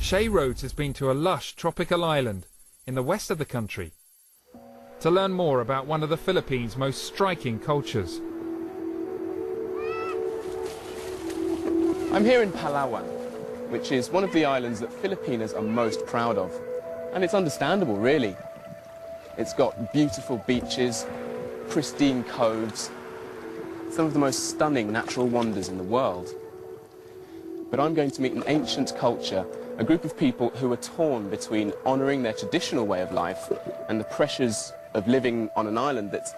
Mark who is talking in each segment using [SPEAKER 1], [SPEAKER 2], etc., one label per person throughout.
[SPEAKER 1] Shay Rhodes has been to a lush tropical island in the west of the country to learn more about one of the Philippines' most striking cultures.
[SPEAKER 2] I'm here in Palawan, which is one of the islands that Filipinos are most proud of. And it's understandable, really. It's got beautiful beaches, pristine coves, some of the most stunning natural wonders in the world. But I'm going to meet an ancient culture, a group of people who are torn between honouring their traditional way of life and the pressures of living on an island that's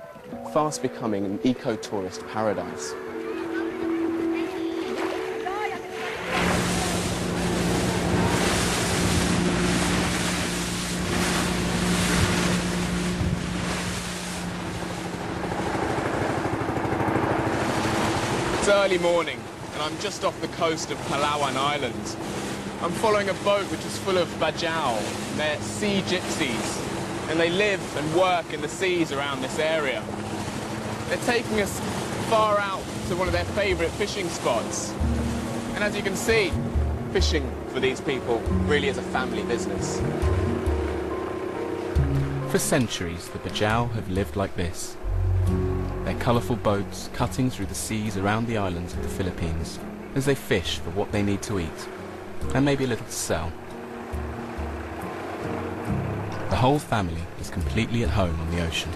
[SPEAKER 2] fast becoming an eco-tourist paradise. It's early morning, and I'm just off the coast of Palawan Island. I'm following a boat which is full of bajau. They're sea gypsies, and they live and work in the seas around this area. They're taking us far out to one of their favourite fishing spots. And as you can see, fishing for these people really is a family business. For centuries, the bajau have lived like this. Their colourful boats cutting through the seas around the islands of the Philippines as they fish for what they need to eat, and maybe a little to sell. The whole family is completely at home on the ocean.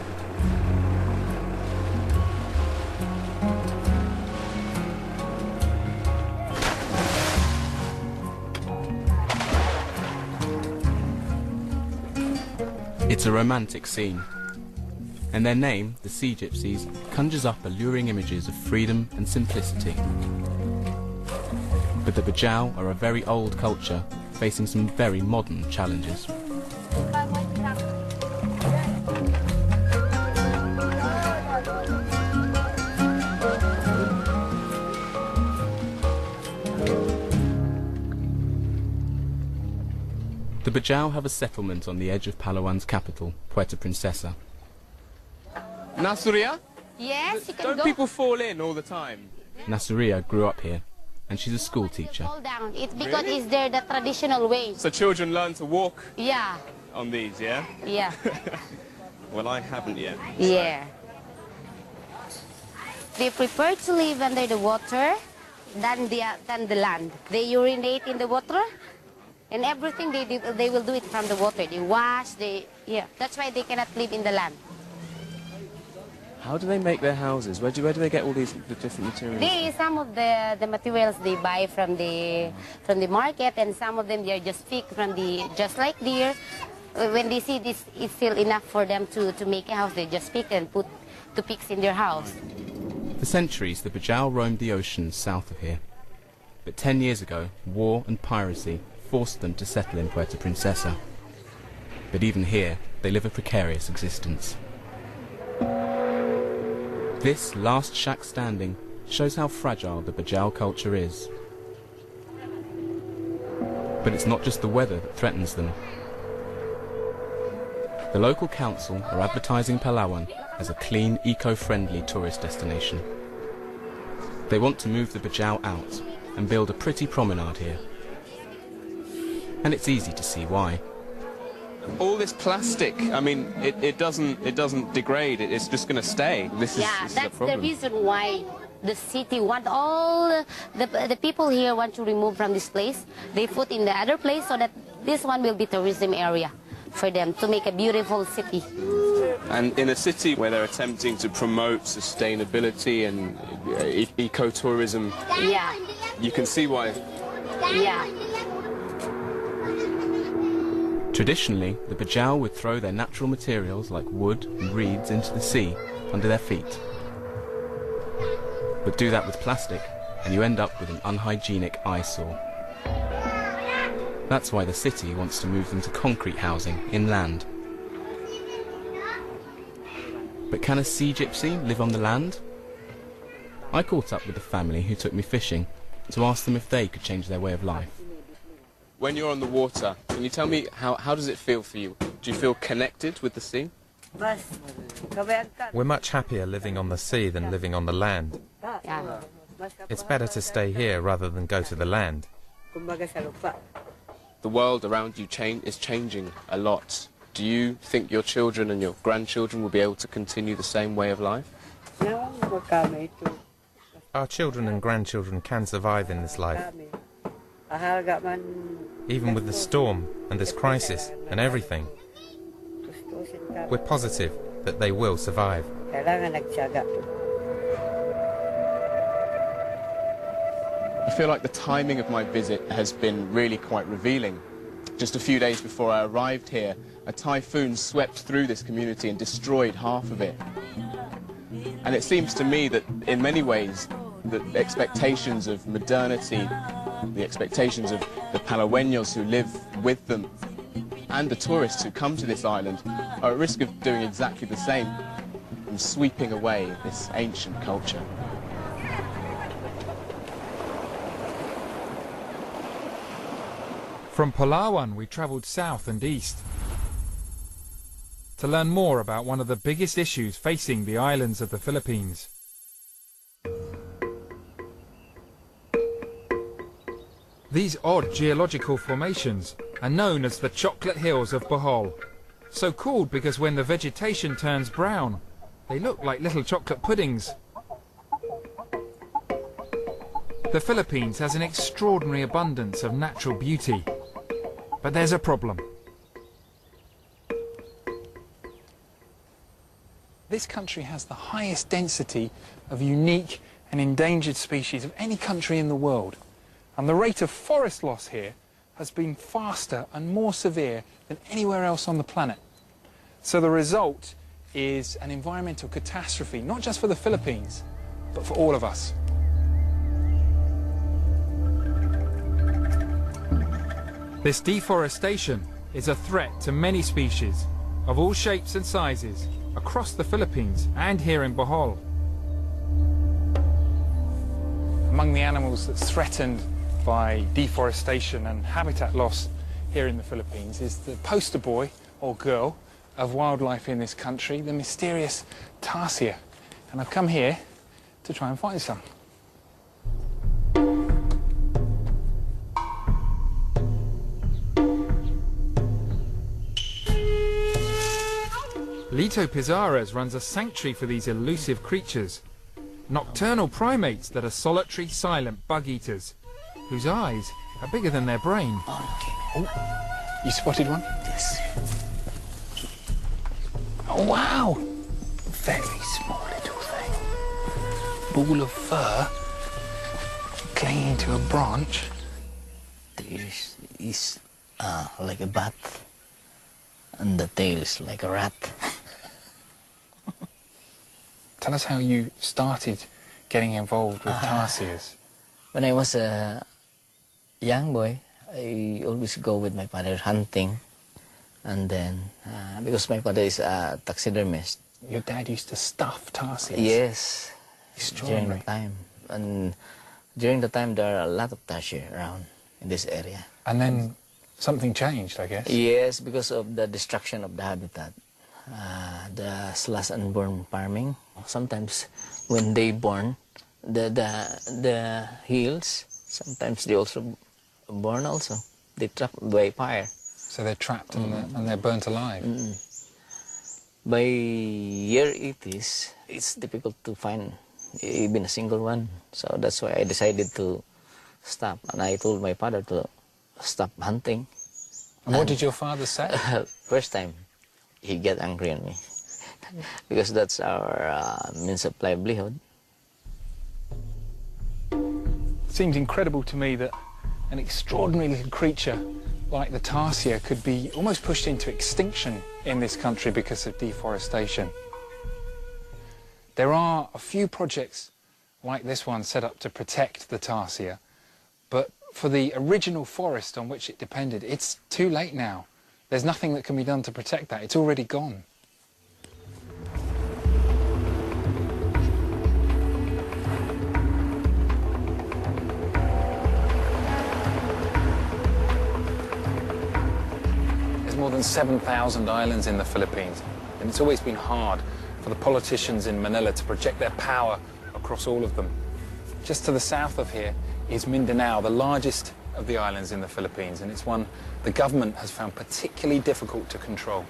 [SPEAKER 2] It's a romantic scene. And their name, the Sea Gypsies, conjures up alluring images of freedom and simplicity. But the bajau are a very old culture, facing some very modern challenges. The bajau have a settlement on the edge of Palawan's capital, Puerto Princesa. Nasuria?
[SPEAKER 3] Yes, you can
[SPEAKER 2] Don't
[SPEAKER 3] go.
[SPEAKER 2] people fall in all the time?
[SPEAKER 3] Nasuria
[SPEAKER 2] grew up here, and she's a school teacher.
[SPEAKER 3] Fall down. It's because it's there the traditional way.
[SPEAKER 2] So children learn to walk
[SPEAKER 3] Yeah.
[SPEAKER 2] on these, yeah?
[SPEAKER 3] Yeah.
[SPEAKER 2] Well, I haven't yet.
[SPEAKER 3] Yeah. They prefer to live under the water than the land. They urinate in the water, and everything they will do it from the water. They wash, yeah. That's why they cannot live in the land.
[SPEAKER 2] How do they make their houses? Where do they get all the different materials?
[SPEAKER 3] Some of the materials they buy from the market, and some of them they are just picked from just like deer. When they see this, it's still enough for them to make a house. They just pick and put the pigs in their house.
[SPEAKER 2] For centuries, the bajau roamed the oceans south of here. But 10 years ago, war and piracy forced them to settle in Puerto Princesa. But even here, they live a precarious existence. This last shack standing shows how fragile the bajau culture is. But it's not just the weather that threatens them. The local council are advertising Palawan as a clean, eco-friendly tourist destination. They want to move the bajau out and build a pretty promenade here. And it's easy to see why. All this plastic, I mean, it doesn't degrade. It's just going to stay. This is
[SPEAKER 3] that's the reason why the city want all the people here want to remove from this place. They put in the other place so that this one will be tourism area for them to make a beautiful city.
[SPEAKER 2] And in a city where they're attempting to promote sustainability and ecotourism,
[SPEAKER 3] yeah,
[SPEAKER 2] you can see why.
[SPEAKER 3] Yeah.
[SPEAKER 2] Traditionally, the bajau would throw their natural materials like wood and reeds into the sea under their feet. But do that with plastic, and you end up with an unhygienic eyesore. That's why the city wants to move them to concrete housing inland. But can a sea gypsy live on the land? I caught up with a family who took me fishing to ask them if they could change their way of life. When you're on the water, can you tell me how does it feel for you? Do you feel connected with the sea?
[SPEAKER 1] We're much happier living on the sea than living on the land.
[SPEAKER 3] Yeah.
[SPEAKER 1] It's better to stay here rather than go to the land.
[SPEAKER 2] the world around you is changing a lot. Do you think your children and your grandchildren will be able to continue the same way of life?
[SPEAKER 4] Our children and grandchildren can survive in this life. Even with the storm and this crisis and everything, we're positive that they will survive.
[SPEAKER 2] I feel like the timing of my visit has been really quite revealing. Just a few days before I arrived here, a typhoon swept through this community and destroyed half of it. And it seems to me that in many ways the expectations of modernity, the expectations of the Palaweños who live with them and the tourists who come to this island are at risk of doing exactly the same and sweeping away this ancient culture.
[SPEAKER 1] From Palawan, we travelled south and east to learn more about one of the biggest issues facing the islands of the Philippines. These odd geological formations are known as the Chocolate Hills of Bohol, so called because when the vegetation turns brown, they look like little chocolate puddings. The Philippines has an extraordinary abundance of natural beauty, but there's a problem.
[SPEAKER 5] This country has the highest density of unique and endangered species of any country in the world. And the rate of forest loss here has been faster and more severe than anywhere else on the planet. So the result is an environmental catastrophe, not just for the Philippines, but for all of us.
[SPEAKER 1] This deforestation is a threat to many species of all shapes and sizes across the Philippines and here in Bohol.
[SPEAKER 5] Among the animals that's threatened by deforestation and habitat loss here in the Philippines is the poster boy or girl of wildlife in this country, the mysterious tarsier. And I've come here to try and find some.
[SPEAKER 1] Lito Pizarro's runs a sanctuary for these elusive creatures, nocturnal primates that are solitary, silent bug-eaters, whose eyes are bigger than their brain.
[SPEAKER 5] Oh, you spotted one?
[SPEAKER 6] Yes.
[SPEAKER 5] Oh, wow! Very small little thing. Ball of fur clinging to a branch.
[SPEAKER 6] The ears is like a bat, and the tail is like a rat.
[SPEAKER 5] Tell us how you started getting involved with tarsiers.
[SPEAKER 6] When I was a young boy, I always go with my father hunting. And then, because my father is a taxidermist.
[SPEAKER 5] Your dad used to stuff tarsiers?
[SPEAKER 6] Yes.
[SPEAKER 5] Extraordinary.
[SPEAKER 6] During the time. And during the time, there are a lot of tarsier around in this area.
[SPEAKER 5] And then something changed, I guess?
[SPEAKER 6] Yes, because of the destruction of the habitat. The slash and burn farming. Sometimes when they burn, the hills, sometimes they also burn also. They trap by fire.
[SPEAKER 5] So they're trapped and they're burnt alive?
[SPEAKER 6] By year 80s, it's difficult to find even a single one. So that's why I decided to stop. And I told my father to stop hunting.
[SPEAKER 5] And what did your father say?
[SPEAKER 6] First time, he got angry on me. Because that's our means of livelihood.
[SPEAKER 5] It seems incredible to me that an extraordinary little creature like the tarsier could be almost pushed into extinction in this country because of deforestation. There are a few projects like this one set up to protect the tarsier, but for the original forest on which it depended, it's too late now. There's nothing that can be done to protect that. It's already gone. More than 7,000 islands in the Philippines, and it's always been hard for the politicians in Manila to project their power across all of them. Just to the south of here is Mindanao, the largest of the islands in the Philippines, and it's one the government has found particularly difficult to control.